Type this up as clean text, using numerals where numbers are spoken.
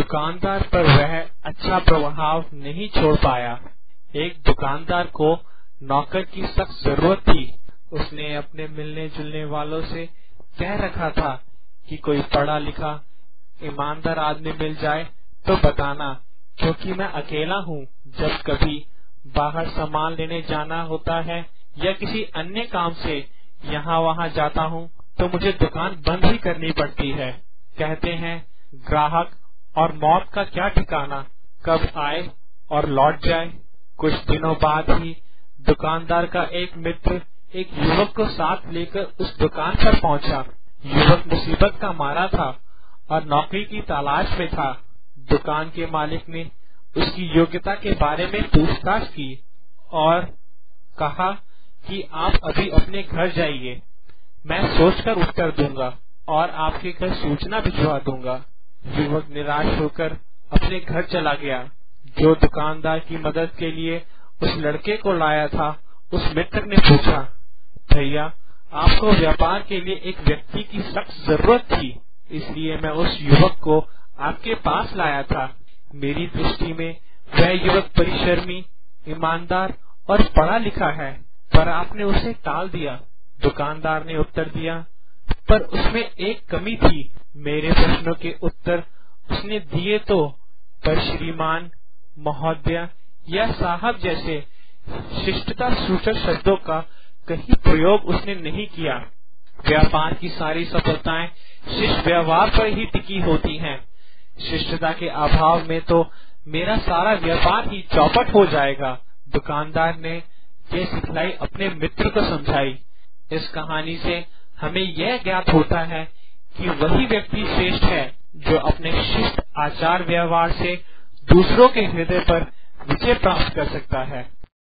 दुकानदार पर वह अच्छा प्रभाव नहीं छोड़ पाया। एक दुकानदार को नौकर की सख्त जरूरत थी। उसने अपने मिलने जुलने वालों से कह रखा था कि कोई पढ़ा लिखा ईमानदार आदमी मिल जाए तो बताना, क्योंकि मैं अकेला हूँ। जब कभी बाहर सामान लेने जाना होता है या किसी अन्य काम से यहाँ वहाँ जाता हूँ तो मुझे दुकान बंद ही करनी पड़ती है। कहते हैं ग्राहक और मौत का क्या ठिकाना, कब आए और लौट जाए। कुछ दिनों बाद ही दुकानदार का एक मित्र एक युवक को साथ लेकर उस दुकान पर पहुंचा। युवक मुसीबत का मारा था और नौकरी की तलाश में था। दुकान के मालिक ने उसकी योग्यता के बारे में पूछताछ की और कहा कि आप अभी अपने घर जाइए, मैं सोचकर उत्तर दूंगा और आपके घर सूचना भिजवा दूंगा। युवक निराश होकर अपने घर चला गया। जो दुकानदार की मदद के लिए उस लड़के को लाया था, उस मित्र ने पूछा, भैया आपको व्यापार के लिए एक व्यक्ति की सख्त जरूरत थी, इसलिए मैं उस युवक को आपके पास लाया था। मेरी दृष्टि में वह युवक परिश्रमी, ईमानदार और पढ़ा लिखा है, पर आपने उसे टाल दिया। दुकानदार ने उत्तर दिया, पर उसमें एक कमी थी। मेरे प्रश्नों के उत्तर उसने दिए तो, पर श्रीमान, महोदय या साहब जैसे शिष्टता सूचक शब्दों का कहीं प्रयोग उसने नहीं किया। व्यापार की सारी सफलताएं शिष्ट व्यवहार पर ही टिकी होती हैं। शिष्टता के अभाव में तो मेरा सारा व्यापार ही चौपट हो जाएगा। दुकानदार ने ये सिखलाई अपने मित्र को समझाई। इस कहानी से हमें यह ज्ञात होता है कि वही व्यक्ति श्रेष्ठ है जो अपने शिष्ट आचार व्यवहार से दूसरों के हृदय पर विजय प्राप्त कर सकता है।